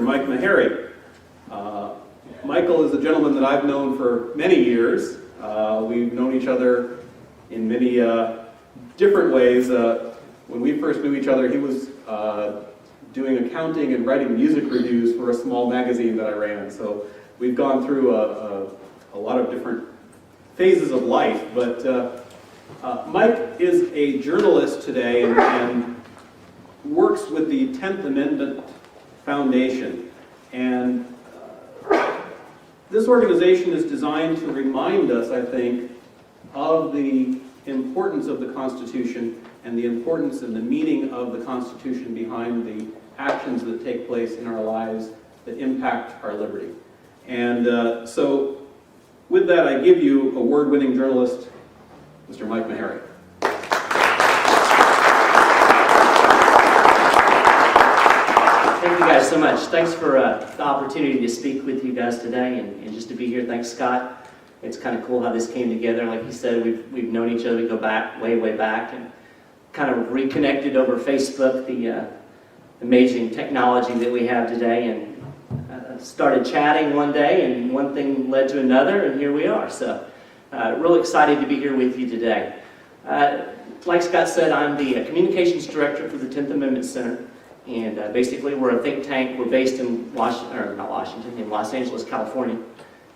Mr. Mike Maharrey. Michael is a gentleman that I've known for many years. We've known each other in many different ways. When we first knew each other, he was doing accounting and writing music reviews for a small magazine that I ran. So we've gone through a lot of different phases of life. But Mike is a journalist today and works with the 10th Amendment Foundation. And this organization is designed to remind us, I think, of the importance of the Constitution and the importance and the meaning of the Constitution behind the actions that take place in our lives that impact our liberty. And so with that, I give you award-winning journalist, Mr. Mike Maharrey. Thank you guys so much. Thanks for the opportunity to speak with you guys today and just to be here. Thanks, Scott. It's kind of cool how this came together. Like you said, we've known each other. We go back, way back, and kind of reconnected over Facebook, the amazing technology that we have today, and started chatting one day, and one thing led to another, and here we are. So real excited to be here with you today. Like Scott said, I'm the Communications Director for the 10th Amendment Center. And basically, we're a think tank. We're based in in Los Angeles, California.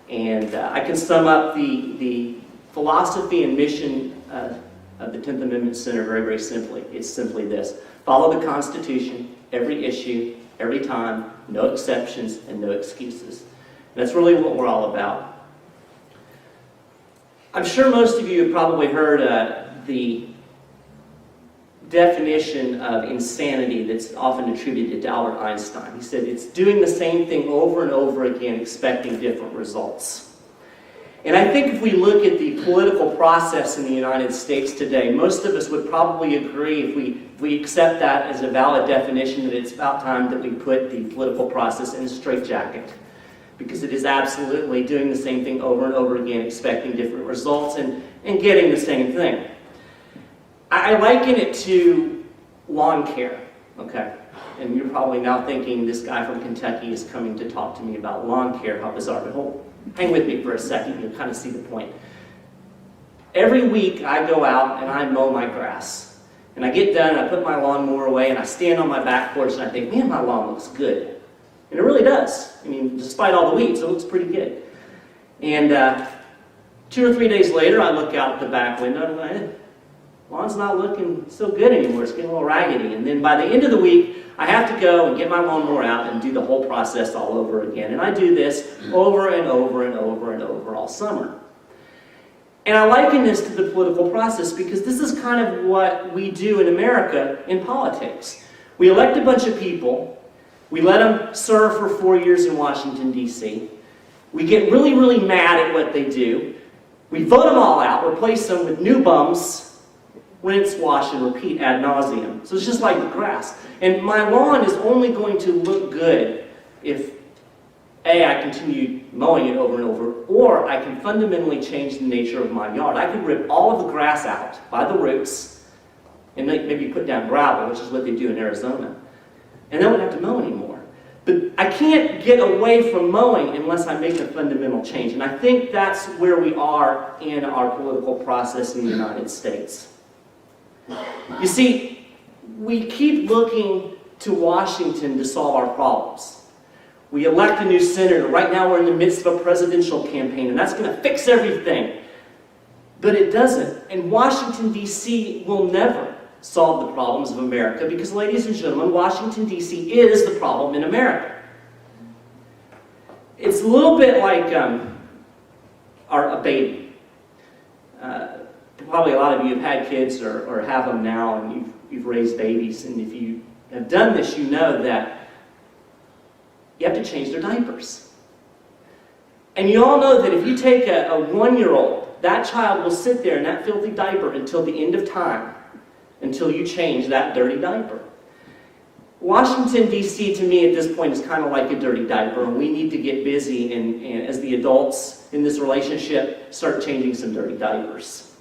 And I can sum up the philosophy and mission of the 10th Amendment Center very simply. It's simply this: follow the Constitution, every issue, every time, no exceptions and no excuses. And that's really what we're all about. I'm sure most of you have probably heard the definition of insanity that's often attributed to Albert Einstein. He said it's doing the same thing over and over again, expecting different results. And I think if we look at the political process in the United States today, most of us would probably agree, if we accept that as a valid definition, that it's about time that we put the political process in a straitjacket. Because it is absolutely doing the same thing over and over again, expecting different results and getting the same thing. I liken it to lawn care, okay? And you're probably now thinking this guy from Kentucky is coming to talk to me about lawn care. How bizarre. But hang with me for a second. You'll kind of see the point. Every week I go out and I mow my grass. And I get done and I put my lawnmower away and I stand on my back porch and I think, man, my lawn looks good. And it really does. I mean, despite all the weeds, it looks pretty good. And 2 or 3 days later, I look out the back window and lawn's not looking so good anymore. It's getting a little raggedy. And then by the end of the week, I have to go and get my lawnmower out and do the whole process all over again. And I do this over and over and over and over all summer. And I liken this to the political process because this is kind of what we do in America in politics. We elect a bunch of people. We let them serve for 4 years in Washington, D.C. We get really mad at what they do. We vote them all out, replace them with new bums, rinse, wash, and repeat ad nauseum. So it's just like the grass. And my lawn is only going to look good if, A, I continue mowing it over and over, or I can fundamentally change the nature of my yard. I could rip all of the grass out by the roots and maybe put down gravel, which is what they do in Arizona. And then I wouldn't have to mow anymore. But I can't get away from mowing unless I make a fundamental change. And I think that's where we are in our political process in the United States. You see, we keep looking to Washington to solve our problems. We elect a new senator. Right now we're in the midst of a presidential campaign, and that's going to fix everything. But it doesn't. And Washington, D.C. will never solve the problems of America because, ladies and gentlemen, Washington, D.C. is the problem in America. It's a little bit like a baby. Probably a lot of you have had kids or have them now, and you've raised babies. And if you have done this, you know that you have to change their diapers. And you all know that if you take a 1-year-old, that child will sit there in that filthy diaper until the end of time, until you change that dirty diaper. Washington, D.C., to me at this point is kind of like a dirty diaper, and we need to get busy and as the adults in this relationship, start changing some dirty diapers.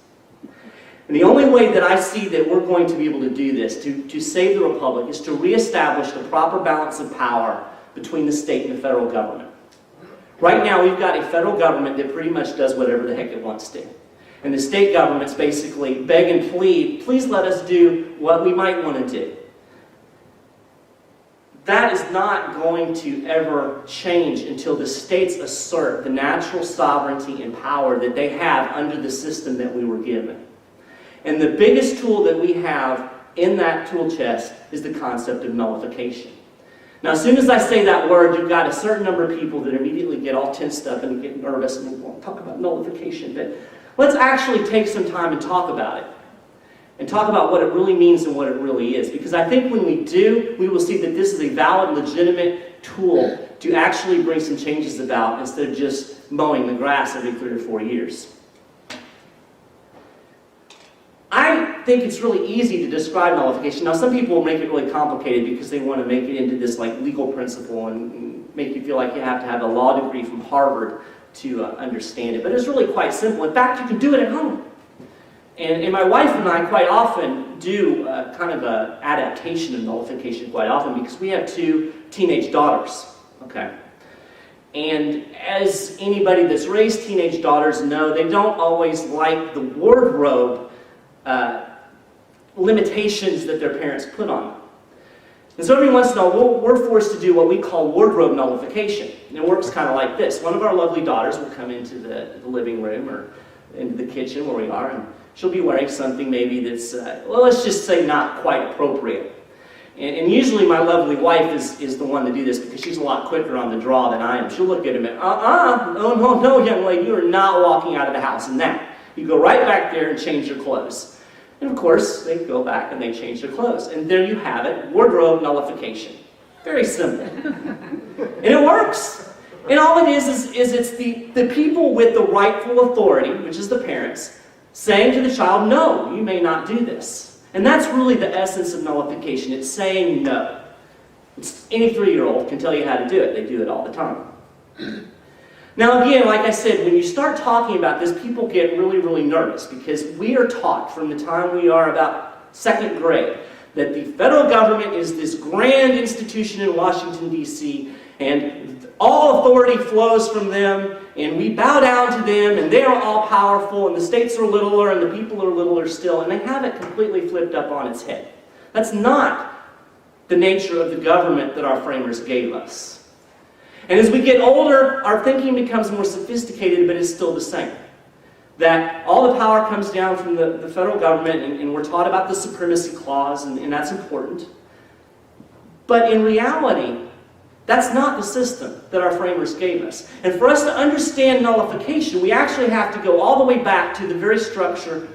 And the only way that I see that we're going to be able to do this, to save the Republic, is to reestablish the proper balance of power between the state and the federal government. Right now, we've got a federal government that pretty much does whatever the heck it wants to. And the state governments basically beg and plead, please let us do what we might want to do. That is not going to ever change until the states assert the natural sovereignty and power that they have under the system that we were given. And the biggest tool that we have in that tool chest is the concept of nullification. Now, as soon as I say that word, you've got a certain number of people that immediately get all tensed up and get nervous and won't talk about nullification. But let's actually take some time and talk about it. And talk about what it really means and what it really is. Because I think when we do, we will see that this is a valid, legitimate tool to actually bring some changes about instead of just mowing the grass every 3 or 4 years. I think it's really easy to describe nullification. Now, some people will make it really complicated because they want to make it into this like legal principle and make you feel like you have to have a law degree from Harvard to understand it. But it's really quite simple. In fact, you can do it at home. And my wife and I quite often do kind of an adaptation of nullification quite often because we have 2 teenage daughters, okay? And as anybody that's raised teenage daughters know, they don't always like the wardrobe limitations that their parents put on them. And so every once in a while, we're forced to do what we call wardrobe nullification. And it works kind of like this. One of our lovely daughters will come into the living room or into the kitchen where we are, and she'll be wearing something maybe that's, well, let's just say not quite appropriate. And usually my lovely wife is the one to do this because she's a lot quicker on the draw than I am. She'll look at him and, no, young lady, you are not walking out of the house in that. You go right back there and change your clothes. And of course, they go back and they change their clothes. And there you have it, wardrobe nullification. Very simple. And it works. And all it is it's the people with the rightful authority, which is the parents, saying to the child, no, you may not do this. And that's really the essence of nullification. It's saying no. Any 3-year-old can tell you how to do it. They do it all the time. Now again, like I said, when you start talking about this, people get really, really nervous because we are taught from the time we are about 2nd grade that the federal government is this grand institution in Washington, D.C., and all authority flows from them, and we bow down to them, and they are all powerful, and the states are littler, and the people are littler still, and they have it completely flipped up on its head. That's not the nature of the government that our framers gave us. And as we get older, our thinking becomes more sophisticated, but it's still the same. That all the power comes down from the federal government, and we're taught about the supremacy clause, and that's important. But in reality, that's not the system that our framers gave us. And for us to understand nullification, we actually have to go all the way back to the very structure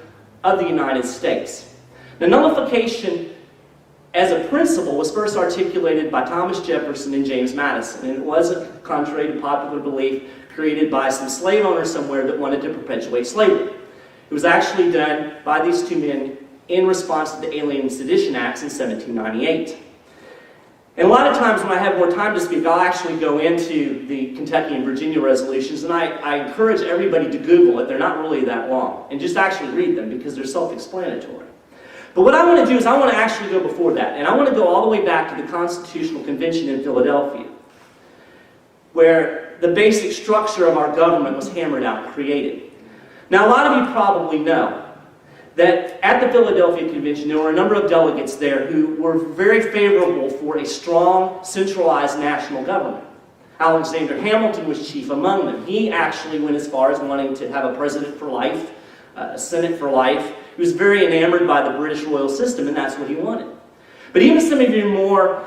of the United States. Now, nullification as a principle was first articulated by Thomas Jefferson and James Madison, and it wasn't, contrary to popular belief, created by some slave owner somewhere that wanted to perpetuate slavery. It was actually done by these 2 men in response to the Alien and Sedition Acts in 1798. And a lot of times when I have more time to speak, I'll actually go into the Kentucky and Virginia resolutions, and I encourage everybody to Google it. They're not really that long, and just actually read them because they're self-explanatory. But what I want to do is I want to actually go before that, and I want to go all the way back to the Constitutional Convention in Philadelphia, where the basic structure of our government was hammered out and created. Now, a lot of you probably know that at the Philadelphia Convention, there were a number of delegates there who were very favorable for a strong, centralized national government. Alexander Hamilton was chief among them. He actually went as far as wanting to have a president for life, a senate for life. He was very enamored by the British royal system, and that's what he wanted. But even some of your more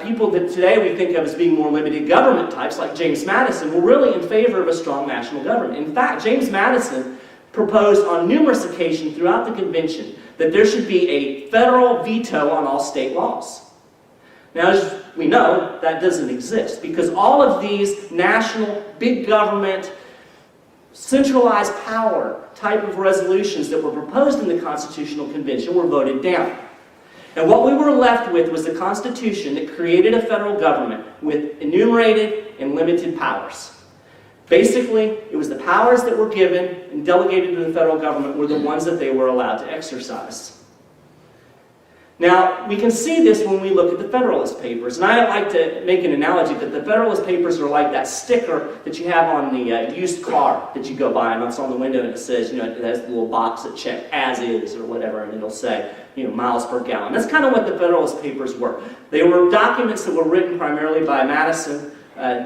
people that today we think of as being more limited government types, like James Madison, were really in favor of a strong national government. In fact, James Madison proposed on numerous occasions throughout the convention that there should be a federal veto on all state laws. Now, as we know, that doesn't exist because all of these national, big government, centralized power type of resolutions that were proposed in the Constitutional Convention were voted down. And what we were left with was a Constitution that created a federal government with enumerated and limited powers. Basically, it was the powers that were given and delegated to the federal government were the ones that they were allowed to exercise. Now, we can see this when we look at the Federalist Papers, and I like to make an analogy that the Federalist Papers are like that sticker that you have on the used car that you go by, and it's on the window, and it says, you know, it has the little box that check as is or whatever, and it'll say, you know, miles per gallon. That's kind of what the Federalist Papers were. They were documents that were written primarily by Madison,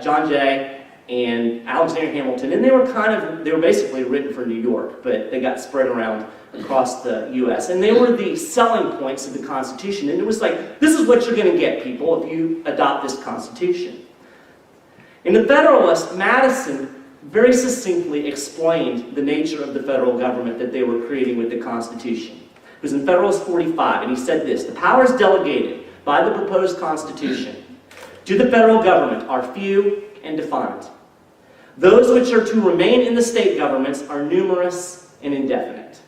John Jay, and Alexander Hamilton, and they were basically written for New York, but they got spread around across the U.S. And they were the selling points of the Constitution. And it was like, this is what you're going to get, people, if you adopt this Constitution. In the Federalist, Madison very succinctly explained the nature of the federal government that they were creating with the Constitution. It was in Federalist 45, and he said this: the powers delegated by the proposed Constitution to the federal government are few and defined. Those which are to remain in the state governments are numerous and indefinite.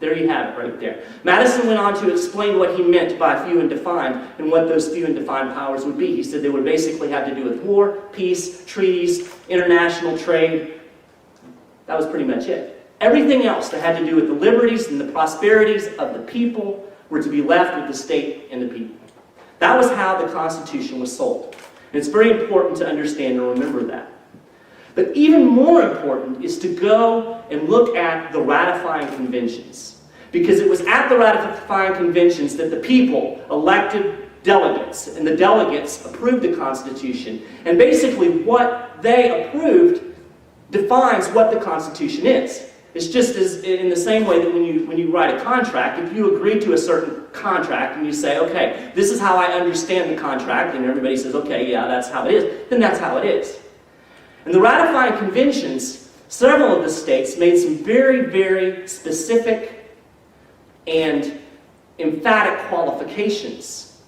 There you have it right there. Madison went on to explain what he meant by few and defined and what those few and defined powers would be. He said they would basically have to do with war, peace, treaties, international trade. That was pretty much it. Everything else that had to do with the liberties and the prosperities of the people were to be left with the state and the people. That was how the Constitution was sold. And it's very important to understand and remember that. But even more important is to go and look at the ratifying conventions. Because it was at the ratifying conventions that the people elected delegates, and the delegates approved the Constitution. And basically what they approved defines what the Constitution is. It's just as in the same way that when you write a contract, if you agree to a certain contract and you say, okay, this is how I understand the contract, and everybody says, okay, yeah, that's how it is, then that's how it is. In the ratifying conventions, several of the states made some very, very specific and emphatic qualifications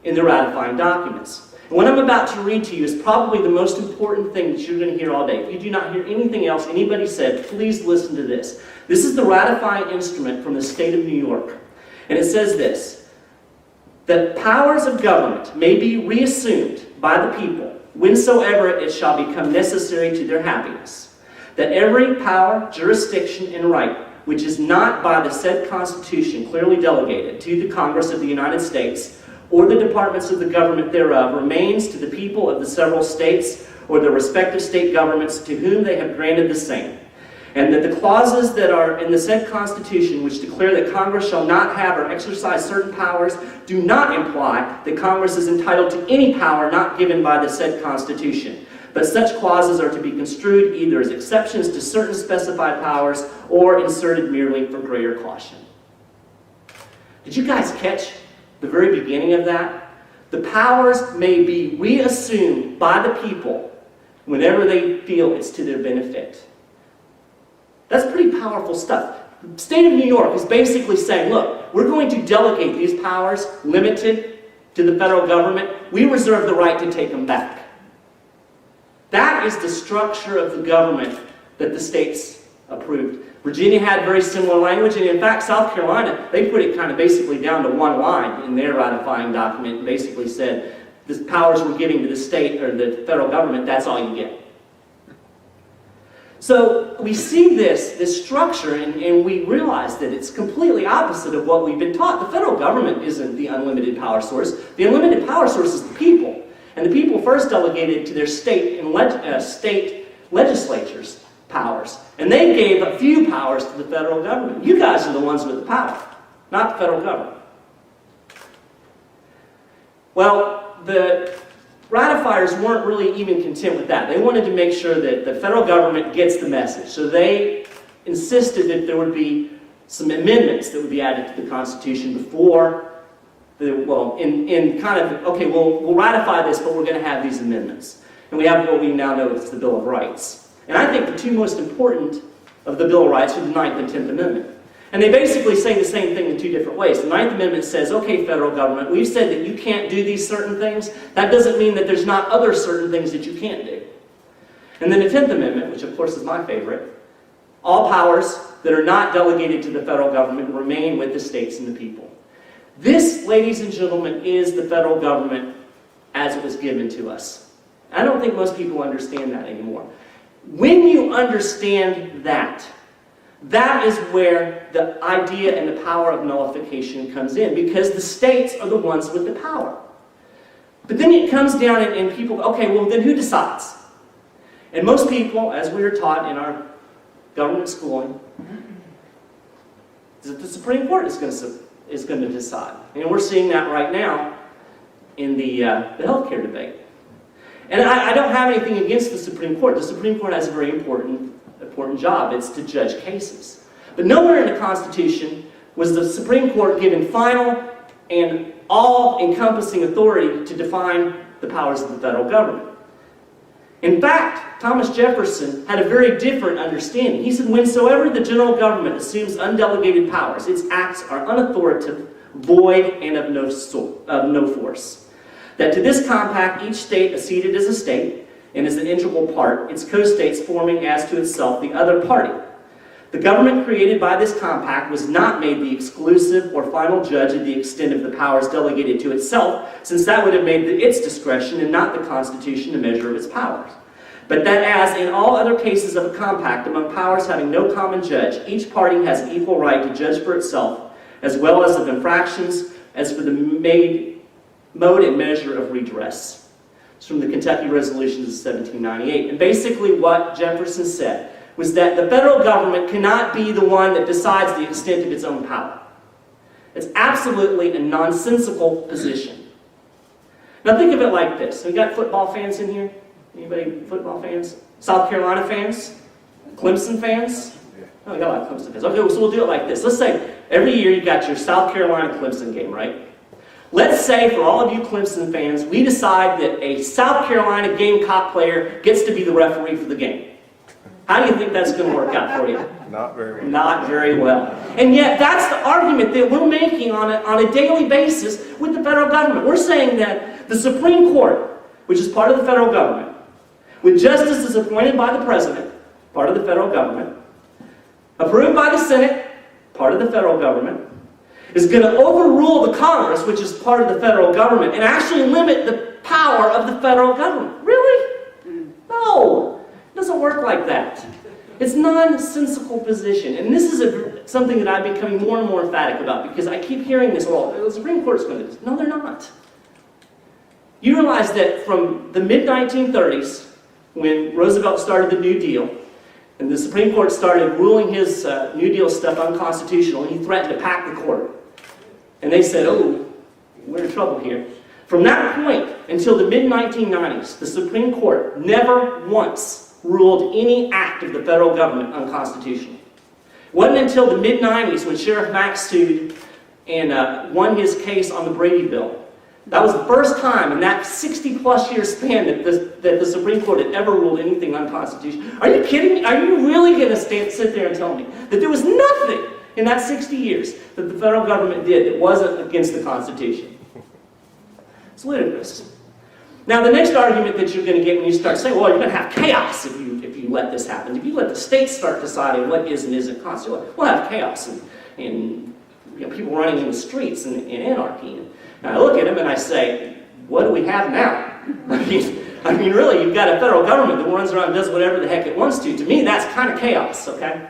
in the ratifying documents. And what I'm about to read to you is probably the most important thing that you're going to hear all day. If you do not hear anything else anybody said, please listen to this. This is the ratifying instrument from the state of New York. And it says this: that powers of government may be reassumed by the people whensoever it shall become necessary to their happiness, that every power, jurisdiction, and right which is not by the said Constitution clearly delegated to the Congress of the United States or the departments of the government thereof remains to the people of the several states or the respective state governments to whom they have granted the same, and that the clauses that are in the said Constitution which declare that Congress shall not have or exercise certain powers do not imply that Congress is entitled to any power not given by the said Constitution, but such clauses are to be construed either as exceptions to certain specified powers or inserted merely for greater caution. Did you guys catch the very beginning of that? The powers may be reassumed by the people whenever they feel it's to their benefit. That's pretty powerful stuff. The state of New York is basically saying, look, we're going to delegate these powers, limited to the federal government. We reserve the right to take them back. That is the structure of the government that the states approved. Virginia had very similar language, and in fact, South Carolina, they put it kind of basically down to one line in their ratifying document and basically said, the powers we're giving to the state or the federal government, that's all you get. So we see this structure, and we realize that it's completely opposite of what we've been taught. The federal government isn't the unlimited power source. The unlimited power source is the people. And the people first delegated to their state and state legislatures powers. And they gave a few powers to the federal government. You guys are the ones with the power, not the federal government. Well, the ratifiers weren't really even content with that. They wanted to make sure that the federal government gets the message. So they insisted that there would be some amendments that would be added to the Constitution before in kind of, okay, we'll ratify this, but we're going to have these amendments. And we have what we now know as the Bill of Rights. And I think the two most important of the Bill of Rights are the 9th and 10th Amendment. And they basically say the same thing in two different ways. The 9th Amendment says, okay, federal government, we've said that you can't do these certain things. That doesn't mean that there's not other certain things that you can't do. And then the 10th Amendment, which of course is my favorite, all powers that are not delegated to the federal government remain with the states and the people. This, ladies and gentlemen, is the federal government as it was given to us. I don't think most people understand that anymore. When you understand that, That is where the idea and the power of nullification comes in, because the states are the ones with the power. But then it comes down and people, okay, well then who decides? And most people, as we were taught in our government schooling, is that the Supreme Court is going to decide. And we're seeing that right now in the healthcare debate. And I don't have anything against the Supreme Court. The Supreme Court has a very important job. It's to judge cases. But nowhere in the Constitution was the Supreme Court given final and all-encompassing authority to define the powers of the federal government. In fact, Thomas Jefferson had a very different understanding. He said, whensoever the general government assumes undelegated powers, its acts are unauthoritative, void, and of no force. That to this compact, each state acceded as a state, and as an integral part, its co-states forming as to itself the other party. The government created by this compact was not made the exclusive or final judge of the extent of the powers delegated to itself, since that would have made its discretion and not the Constitution a measure of its powers. But that as in all other cases of a compact among powers having no common judge, each party has an equal right to judge for itself, as well as of infractions, as for the mode and measure of redress. It's from the Kentucky Resolutions of 1798. And basically what Jefferson said was that the federal government cannot be the one that decides the extent of its own power. It's absolutely a nonsensical position. Now think of it like this. We got football fans in here? Anybody football fans? South Carolina fans? Clemson fans? Oh, we got a lot of Clemson fans. Okay, so we'll do it like this. Let's say every year you got your South Carolina-Clemson game, right? Let's say, for all of you Clemson fans, we decide that a South Carolina Gamecock player gets to be the referee for the game. How do you think that's going to work out for you? Not very well. Not very well. And yet, that's the argument that we're making on a daily basis with the federal government. We're saying that the Supreme Court, which is part of the federal government, with justices appointed by the President, part of the federal government, approved by the Senate, part of the federal government, is going to overrule the Congress, which is part of the federal government, and actually limit the power of the federal government. Really? No. It doesn't work like that. It's a nonsensical position. And this is something that I'm becoming more and more emphatic about, because I keep hearing this, well, the Supreme Court's going to do this. No, they're not. You realize that from the mid-1930s, when Roosevelt started the New Deal, and the Supreme Court started ruling his New Deal stuff unconstitutional, and he threatened to pack the court. And they said, oh, we're in trouble here. From that point until the mid-1990s, the Supreme Court never once ruled any act of the federal government unconstitutional. It wasn't until the mid-90s when Sheriff Mack sued and won his case on the Brady Bill. That was the first time in that 60-plus year span that the Supreme Court had ever ruled anything unconstitutional. Are you kidding me? Are you really going to sit there and tell me that there was nothing in that 60 years that the federal government did that wasn't against the Constitution? It's ludicrous. Now, the next argument that you're going to get when you start saying, well, you're going to have chaos if you let this happen. If you let the states start deciding what is and isn't constitutional, we'll have chaos and people running in the streets and anarchy. And I look at them and I say, what do we have now? I mean, really, you've got a federal government that runs around and does whatever the heck it wants to. To me, that's kind of chaos, okay?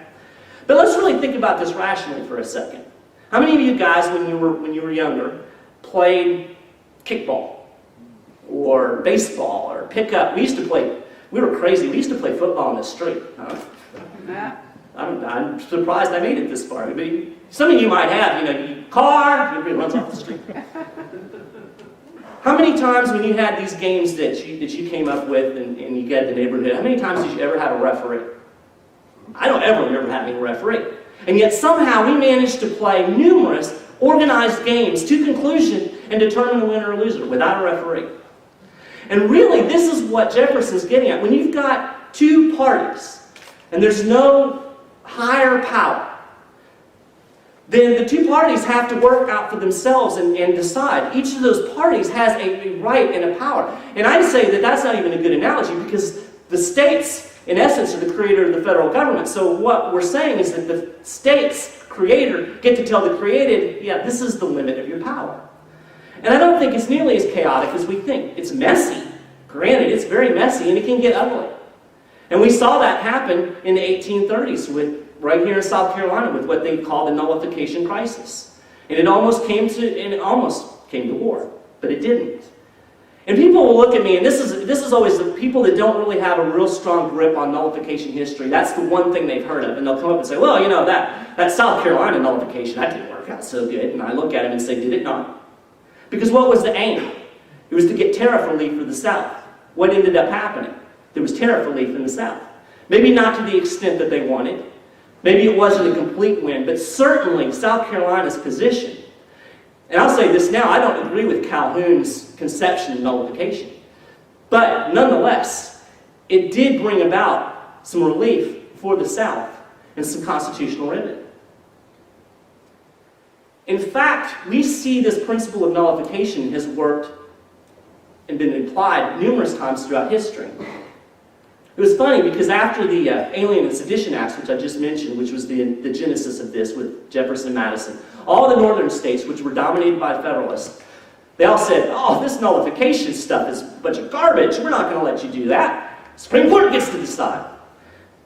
But let's really think about this rationally for a second. How many of you guys, when you were younger, played kickball or baseball or pickup? We were crazy. We used to play football in the street. I'm surprised I made it this far. But some of you might have, car, everybody runs off the street. How many times when you had these games that you came up with and you got the neighborhood, how many times did you ever have a referee? I don't ever remember having a referee. And yet somehow we managed to play numerous organized games to conclusion and determine the winner or loser without a referee. And really, this is what Jefferson's getting at. When you've got two parties and there's no higher power, then the two parties have to work out for themselves and decide. Each of those parties has a right and a power. And I'd say that that's not even a good analogy, because the states, in essence, are the creator of the federal government. So what we're saying is that the states' creator get to tell the created, yeah, this is the limit of your power. And I don't think it's nearly as chaotic as we think. It's messy. Granted, it's very messy and it can get ugly. And we saw that happen in the 1830s with right here in South Carolina with what they call the Nullification Crisis. And it almost came to war, but it didn't. And people will look at me, and this is always the people that don't really have a real strong grip on nullification history. That's the one thing they've heard of. And they'll come up and say, well, you know, that South Carolina nullification, that didn't work out so good. And I look at them and say, did it not? Because what was the aim? It was to get tariff relief for the South. What ended up happening? There was tariff relief in the South. Maybe not to the extent that they wanted. Maybe it wasn't a complete win, but certainly South Carolina's position. And I'll say this now, I don't agree with Calhoun's conception of nullification. But nonetheless, it did bring about some relief for the South and some constitutional remedy. In fact, we see this principle of nullification has worked and been applied numerous times throughout history. It was funny because after the Alien and Sedition Acts, which I just mentioned, which was the genesis of this with Jefferson and Madison, all the northern states, which were dominated by Federalists, they all said, oh, this nullification stuff is a bunch of garbage. We're not going to let you do that. Supreme Court gets to decide.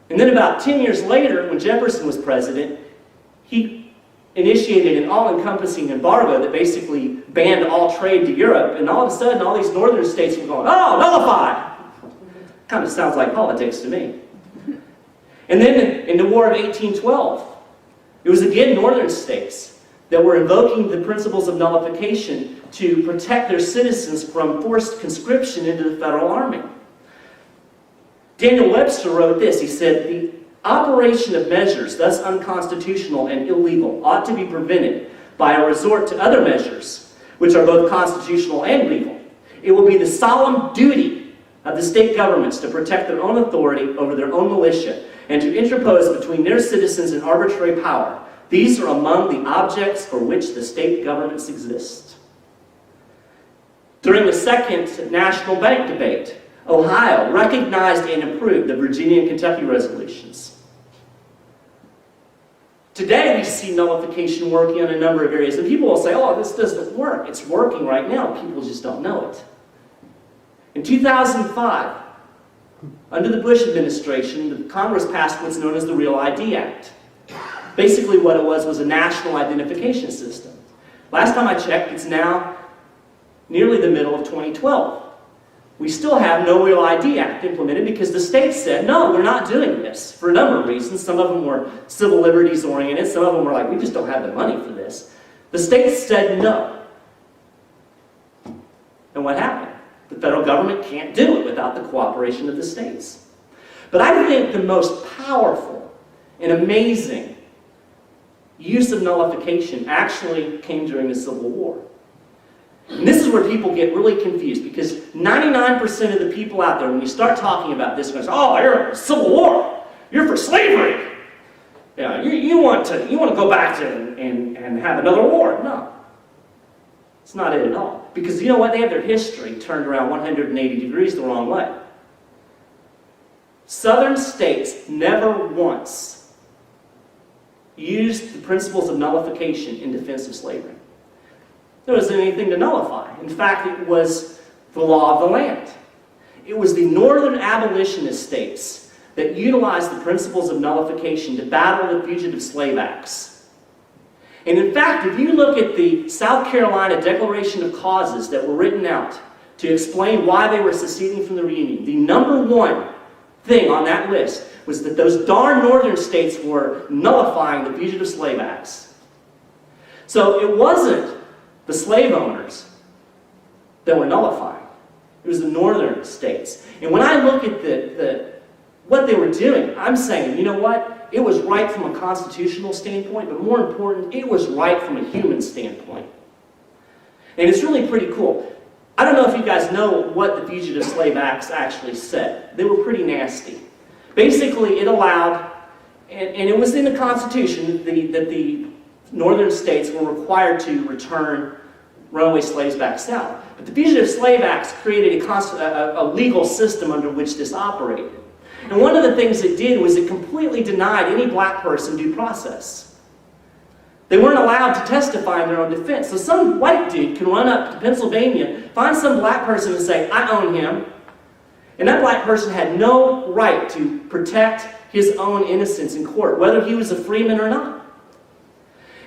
And then about 10 years later, when Jefferson was president, he initiated an all-encompassing embargo that basically banned all trade to Europe, and all of a sudden all these northern states were going, oh, nullify! Kind of sounds like politics to me. And then in the War of 1812, it was again northern states that were invoking the principles of nullification to protect their citizens from forced conscription into the federal army. Daniel Webster wrote this. He said, the operation of measures thus unconstitutional and illegal ought to be prevented by a resort to other measures, which are both constitutional and legal. It will be the solemn duty of the state governments to protect their own authority over their own militia and to interpose between their citizens and arbitrary power. These are among the objects for which the state governments exist. During the second national bank debate, Ohio recognized and approved the Virginia and Kentucky resolutions. Today we see nullification working in a number of areas, and people will say, oh, this doesn't work. It's working right now. People just don't know it. In 2005, under the Bush administration, the Congress passed what's known as the Real ID Act. Basically what it was a national identification system. Last time I checked, it's now nearly the middle of 2012. We still have no Real ID Act implemented because the states said, no, we're not doing this for a number of reasons. Some of them were civil liberties oriented. Some of them were like, we just don't have the money for this. The states said no. And what happened? The federal government can't do it without the cooperation of the states. But I think the most powerful and amazing use of nullification actually came during the Civil War. And this is where people get really confused because 99% of the people out there, when you start talking about this, goes, oh, you're a Civil War. You're for slavery. Yeah, you want to go back to and have another war. No. It's not it at all. Because you know what? They have their history turned around 180 degrees the wrong way. Southern states never once used the principles of nullification in defense of slavery. There wasn't anything to nullify. In fact, it was the law of the land. It was the northern abolitionist states that utilized the principles of nullification to battle the Fugitive Slave Acts. And in fact, if you look at the South Carolina Declaration of Causes that were written out to explain why they were seceding from the Reunion, the number one thing on that list was that those darn northern states were nullifying the Fugitive Slave Acts. So it wasn't the slave owners that were nullifying. It was the northern states. And when I look at what they were doing, I'm saying, you know what? It was right from a constitutional standpoint, but more important, it was right from a human standpoint. And it's really pretty cool. I don't know if you guys know what the Fugitive Slave Acts actually said. They were pretty nasty. Basically, it allowed, and it was in the Constitution, that the northern states were required to return runaway slaves back south. But the Fugitive Slave Acts created a legal system under which this operated. And one of the things it did was it completely denied any black person due process. They weren't allowed to testify in their own defense. So some white dude can run up to Pennsylvania, find some black person and say, I own him. And that black person had no right to protect his own innocence in court, whether he was a freeman or not.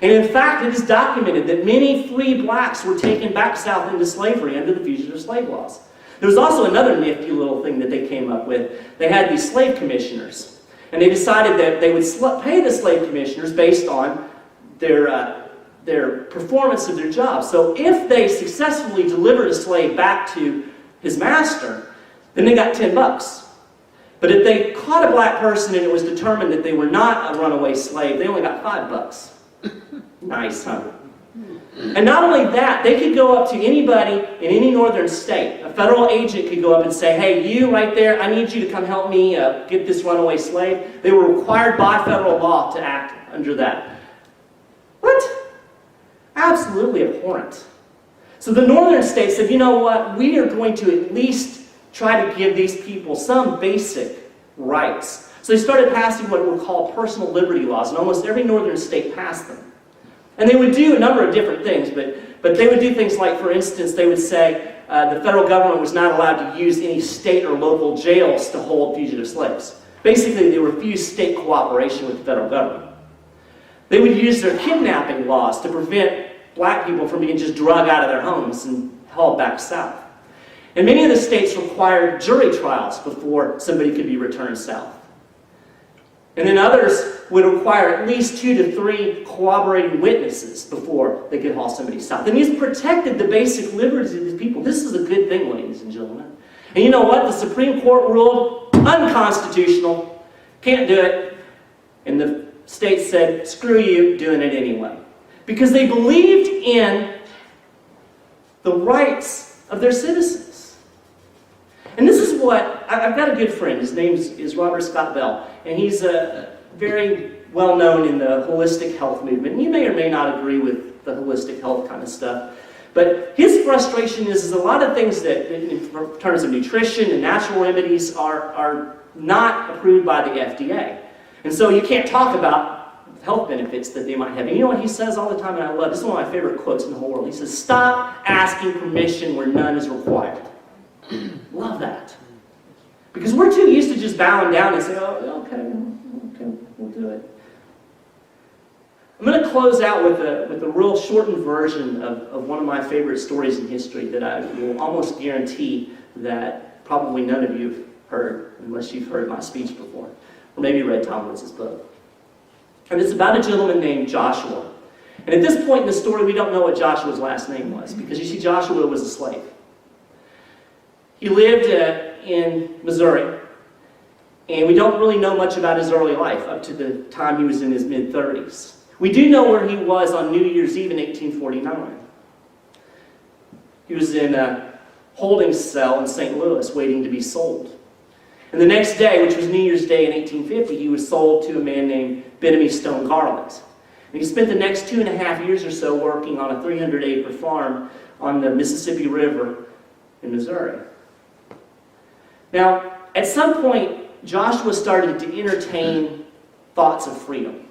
And in fact, it is documented that many free blacks were taken back south into slavery under the fugitive slave laws. There was also another nifty little thing that they came up with. They had these slave commissioners. And they decided that they would pay the slave commissioners based on their performance of their job. So if they successfully delivered a slave back to his master, then they got $10. But if they caught a black person and it was determined that they were not a runaway slave, they only got $5. Nice, huh? And not only that, they could go up to anybody in any northern state. A federal agent could go up and say, hey, you right there, I need you to come help me get this runaway slave. They were required by federal law to act under that. What? Absolutely abhorrent. So the northern states said, you know what, we are going to at least try to give these people some basic rights. So they started passing what were called personal liberty laws, and almost every northern state passed them. And they would do a number of different things, but they would do things like, for instance, they would say the federal government was not allowed to use any state or local jails to hold fugitive slaves. Basically, they refused state cooperation with the federal government. They would use their kidnapping laws to prevent black people from being just drug out of their homes and hauled back south. And many of the states required jury trials before somebody could be returned south. And then others would require at least 2 to 3 corroborating witnesses before they could haul somebody south. And these protected the basic liberties of these people. This is a good thing, ladies and gentlemen. And you know what? The Supreme Court ruled unconstitutional. Can't do it. And the state said, screw you, doing it anyway. Because they believed in the rights of their citizens. And this is what, I've got a good friend, his name is Robert Scott Bell, and he's very well known in the holistic health movement. And you may or may not agree with the holistic health kind of stuff, but his frustration is a lot of things that, in terms of nutrition and natural remedies, are not approved by the FDA. And so you can't talk about health benefits that they might have. And you know what he says all the time, and I love, this is one of my favorite quotes in the whole world. He says, stop asking permission where none is required. Love that. Because we're too used to just bowing down and saying, oh, okay, we'll do it. I'm going to close out with a real shortened version of one of my favorite stories in history that I will almost guarantee that probably none of you have heard, unless you've heard my speech before, or maybe read Tom Woods' book. And it's about a gentleman named Joshua. And at this point in the story, we don't know what Joshua's last name was, because you see, Joshua was a slave. He lived in Missouri, and we don't really know much about his early life up to the time he was in his mid-30s. We do know where he was on New Year's Eve in 1849. He was in a holding cell in St. Louis waiting to be sold. And the next day, which was New Year's Day in 1850, he was sold to a man named Benamy Stone Garland. And he spent the next 2.5 years or so working on a 300-acre farm on the Mississippi River in Missouri. Now, at some point, Joshua started to entertain thoughts of freedom.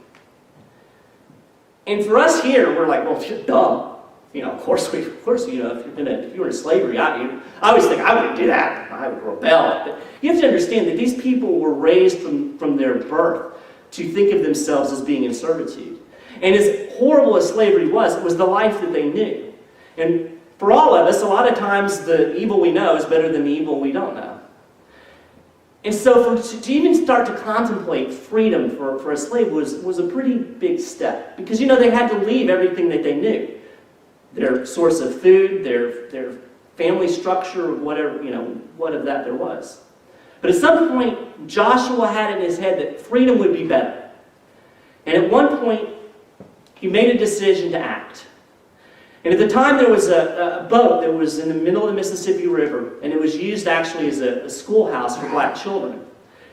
And for us here, we're like, well, duh. You know, of course, if you were in slavery, I always think I wouldn't do that. I would rebel. But you have to understand that these people were raised from their birth to think of themselves as being in servitude. And as horrible as slavery was, it was the life that they knew. And for all of us, a lot of times the evil we know is better than the evil we don't know. And so to even start to contemplate freedom for a slave was a pretty big step. Because, you know, they had to leave everything that they knew. Their source of food, their family structure, whatever, you know, what of that there was. But at some point, Joshua had in his head that freedom would be better. And at one point, he made a decision to act. And at the time, there was a boat that was in the middle of the Mississippi River, and it was used actually as a schoolhouse for black children.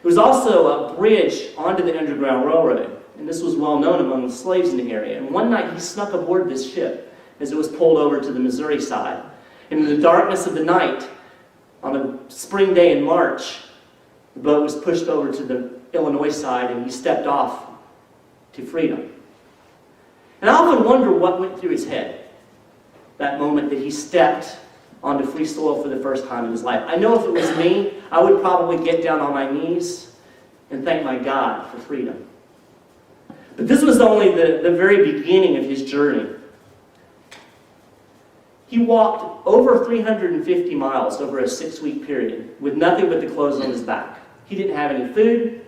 It was also a bridge onto the Underground Railroad, and this was well known among the slaves in the area. And one night, he snuck aboard this ship as it was pulled over to the Missouri side. And in the darkness of the night, on a spring day in March, the boat was pushed over to the Illinois side, and he stepped off to freedom. And I often wonder what went through his head that moment that he stepped onto free soil for the first time in his life. I know if it was me, I would probably get down on my knees and thank my God for freedom. But this was only the very beginning of his journey. He walked over 350 miles over a 6-week period with nothing but the clothes on his back. He didn't have any food.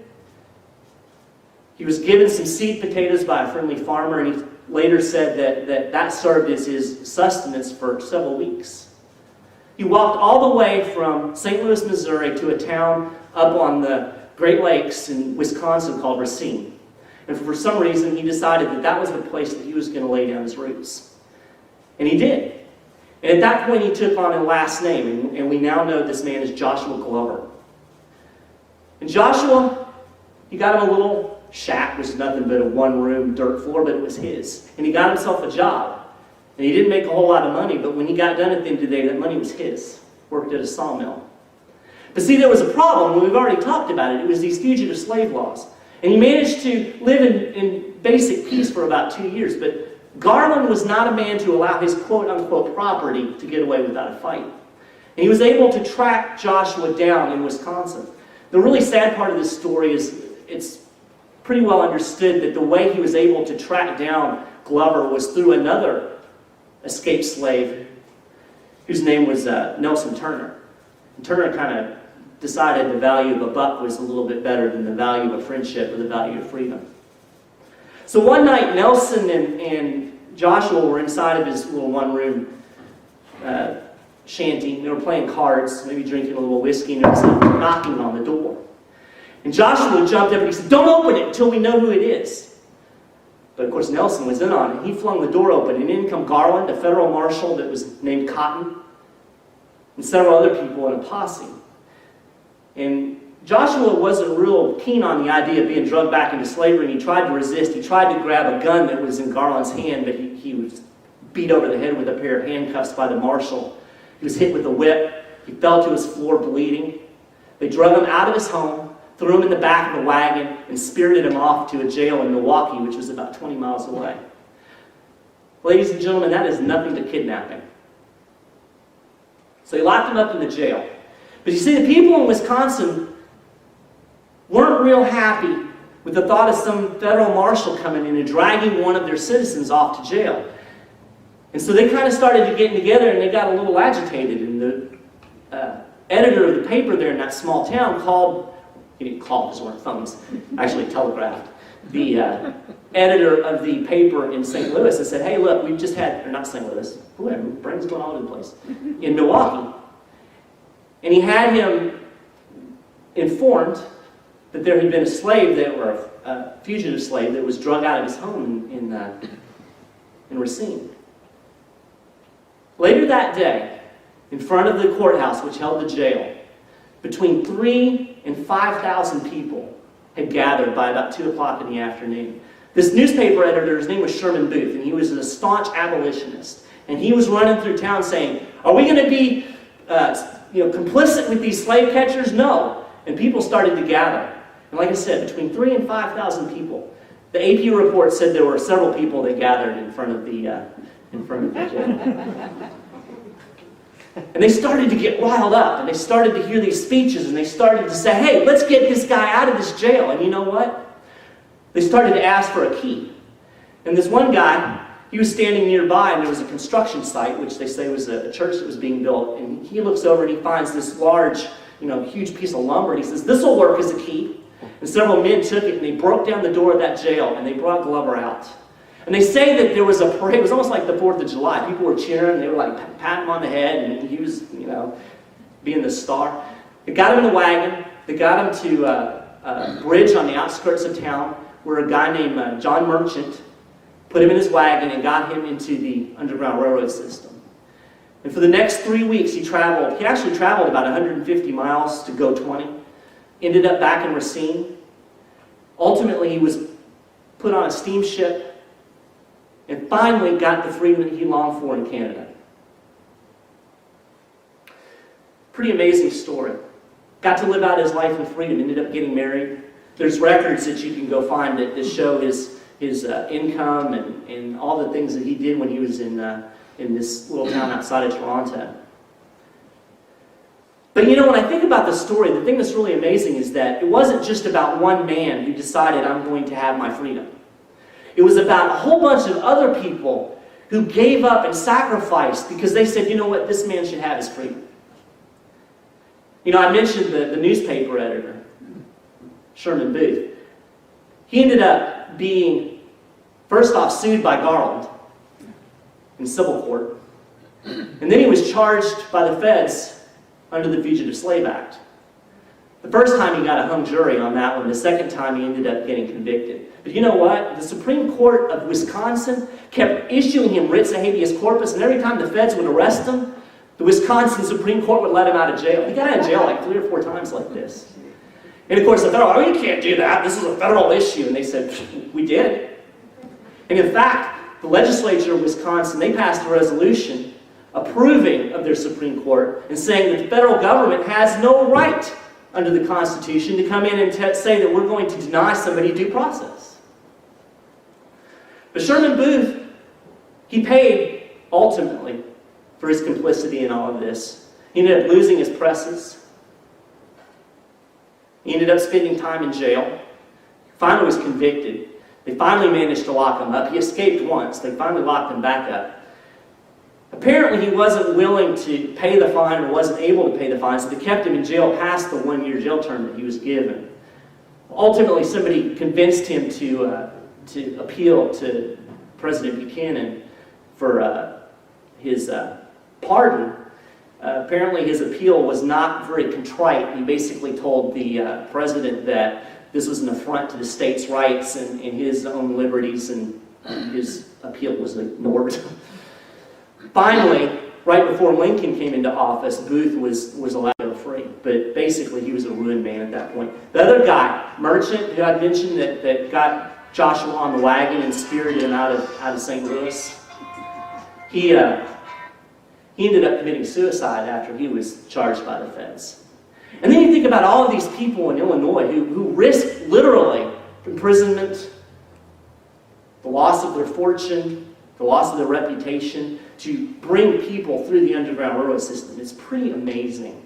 He was given some seed potatoes by a friendly farmer, and he later said that served as his sustenance for several weeks. He walked all the way from St. Louis, Missouri to a town up on the Great Lakes in Wisconsin called Racine. And for some reason, he decided that was the place that he was going to lay down his roots. And he did. And at that point, he took on a last name, and we now know this man is Joshua Glover. And Joshua, he got him a little shack, which is nothing but a one-room dirt floor, but it was his. And he got himself a job. And he didn't make a whole lot of money, but when he got done at the end of the day, that money was his. Worked at a sawmill. But see, there was a problem, and we've already talked about it. It was these fugitive slave laws. And he managed to live in basic peace for about 2 years, but Garland was not a man to allow his quote-unquote property to get away without a fight. And he was able to track Joshua down in Wisconsin. The really sad part of this story is it's pretty well understood that the way he was able to track down Glover was through another escaped slave whose name was Nelson Turner. And Turner kind of decided the value of a buck was a little bit better than the value of a friendship or the value of freedom. So one night, Nelson and Joshua were inside of his little one-room shanty. They were playing cards, maybe drinking a little whiskey, and there was someone knocking on the door. And Joshua jumped up and he said, "Don't open it until we know who it is." But of course, Nelson was in on it. He flung the door open, and in come Garland, a federal marshal that was named Cotton, and several other people in a posse. And Joshua wasn't real keen on the idea of being drugged back into slavery, and he tried to resist. He tried to grab a gun that was in Garland's hand, but he was beat over the head with a pair of handcuffs by the marshal. He was hit with a whip. He fell to his floor bleeding. They drug him out of his home, threw him in the back of a wagon, and spirited him off to a jail in Milwaukee, which was about 20 miles away. Ladies and gentlemen, that is nothing to kidnapping. So he locked him up in the jail. But you see, the people in Wisconsin weren't real happy with the thought of some federal marshal coming in and dragging one of their citizens off to jail. And so they kind of started getting together, and they got a little agitated. And the editor of the paper there in that small town called, he didn't call because there weren't phones, actually telegraphed, the editor of the paper in St. Louis and said, "Hey, look, we've just had," or not St. Louis, whatever, brain's going all over the place, in Milwaukee. And he had him informed that there had been a slave a fugitive slave that was drug out of his home in Racine. Later that day, in front of the courthouse which held the jail, between 3,000 and 5,000 people had gathered by about 2 o'clock in the afternoon. This newspaper editor, his name was Sherman Booth, and he was a staunch abolitionist. And he was running through town saying, "Are we going to be complicit with these slave catchers? No." And people started to gather. And like I said, between 3,000 and 5,000 people. The AP report said there were several people that gathered in front of the jail. And they started to get riled up, and they started to hear these speeches, and they started to say, "Hey, let's get this guy out of this jail." And you know what? They started to ask for a key. And this one guy, he was standing nearby, and there was a construction site, which they say was a church that was being built. And he looks over and he finds this large, huge piece of lumber, and he says, "This will work as a key." And several men took it, and they broke down the door of that jail, and they brought Glover out. And they say that there was a parade. It was almost like the 4th of July. People were cheering. They were like patting him on the head, and he was, being the star. They got him in a wagon. They got him to a bridge on the outskirts of town where a guy named John Merchant put him in his wagon and got him into the Underground Railroad system. And for the next 3 weeks, he traveled. He actually traveled about 150 miles to go 20. Ended up back in Racine. Ultimately, he was put on a steamship and finally got the freedom that he longed for in Canada. Pretty amazing story. Got to live out his life in freedom, ended up getting married. There's records that you can go find that show his income and all the things that he did when he was in this little town outside of Toronto. But you know, when I think about the story, the thing that's really amazing is that it wasn't just about one man who decided, I'm going to have my freedom. It was about a whole bunch of other people who gave up and sacrificed because they said, you know what, this man should have his freedom. You know, I mentioned the newspaper editor, Sherman Booth. He ended up being, first off, sued by Garland in civil court. And then he was charged by the feds under the Fugitive Slave Act. The first time he got a hung jury on that one. The second time he ended up getting convicted. But you know what? The Supreme Court of Wisconsin kept issuing him writs of habeas corpus, and every time the feds would arrest him, the Wisconsin Supreme Court would let him out of jail. He got out of jail like 3 or 4 times like this. And of course the federal, oh, you can't do that. This is a federal issue. And they said, we did. And in fact, the legislature of Wisconsin, they passed a resolution approving of their Supreme Court and saying that the federal government has no right under the Constitution to come in and say that we're going to deny somebody due process. But Sherman Booth, he paid ultimately for his complicity in all of this. He ended up losing his presses. He ended up spending time in jail. Finally was convicted. They finally managed to lock him up. He escaped once. They finally locked him back up. Apparently he wasn't willing to pay the fine or wasn't able to pay the fine, so they kept him in jail past the 1-year jail term that he was given. Ultimately, somebody convinced him to appeal to President Buchanan for his pardon. Apparently his appeal was not very contrite. He basically told the president that this was an affront to the state's rights and his own liberties, and his appeal was ignored. Finally, right before Lincoln came into office, Booth was allowed to go free. But basically, he was a ruined man at that point. The other guy, Merchant, who I mentioned that got Joshua on the wagon and spirited him out of St. Louis, he ended up committing suicide after he was charged by the feds. And then you think about all of these people in Illinois who risked literally imprisonment, the loss of their fortune, the loss of their reputation, to bring people through the Underground Railroad system. It's pretty amazing.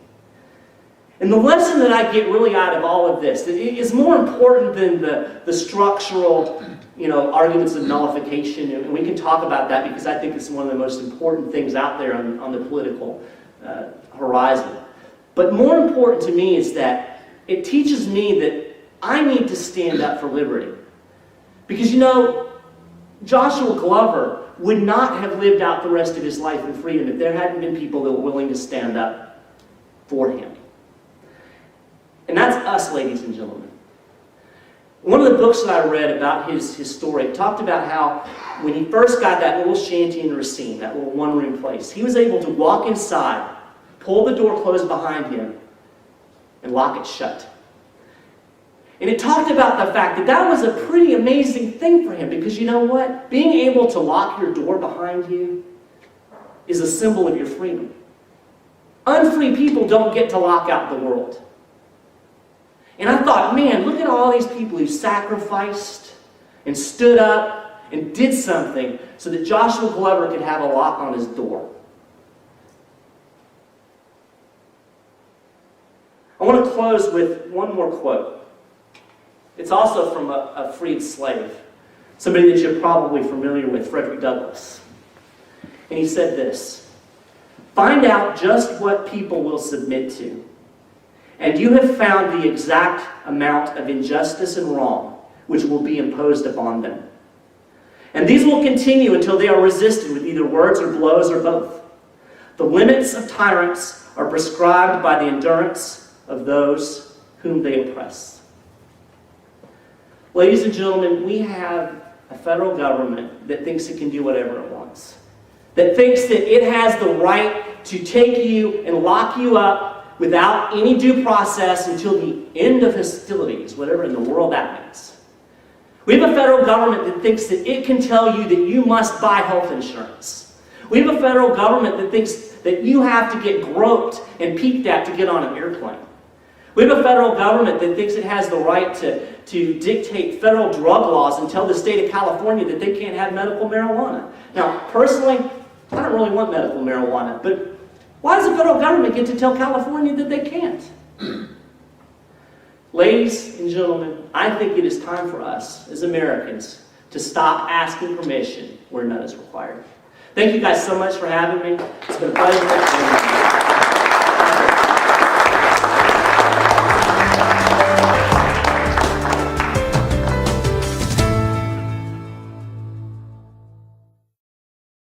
And the lesson that I get really out of all of this is more important than the structural, arguments of nullification, and we can talk about that because I think it's one of the most important things out there on the political horizon. But more important to me is that it teaches me that I need to stand up for liberty. Because Joshua Glover would not have lived out the rest of his life in freedom if there hadn't been people that were willing to stand up for him. And that's us, ladies and gentlemen. One of the books that I read about his story talked about how when he first got that little shanty in Racine, that little one-room place, he was able to walk inside, pull the door closed behind him, and lock it shut. And it talked about the fact that that was a pretty amazing thing for him because you know what? Being able to lock your door behind you is a symbol of your freedom. Unfree people don't get to lock out the world. And I thought, man, look at all these people who sacrificed and stood up and did something so that Joshua Glover could have a lock on his door. I want to close with one more quote. It's also from a freed slave, somebody that you're probably familiar with, Frederick Douglass. And he said this, "Find out just what people will submit to, and you have found the exact amount of injustice and wrong which will be imposed upon them. And these will continue until they are resisted with either words or blows or both. The limits of tyrants are prescribed by the endurance of those whom they oppress." Ladies and gentlemen, we have a federal government that thinks it can do whatever it wants. That thinks that it has the right to take you and lock you up without any due process until the end of hostilities, whatever in the world that means. We have a federal government that thinks that it can tell you that you must buy health insurance. We have a federal government that thinks that you have to get groped and peeked at to get on an airplane. We have a federal government that thinks it has the right to dictate federal drug laws and tell the state of California that they can't have medical marijuana. Now, personally, I don't really want medical marijuana, but Why does the federal government get to tell California that they can't? Ladies and gentlemen, I think it is time for us as Americans to stop asking permission where none is required. Thank you guys so much for having me. It's been a pleasure.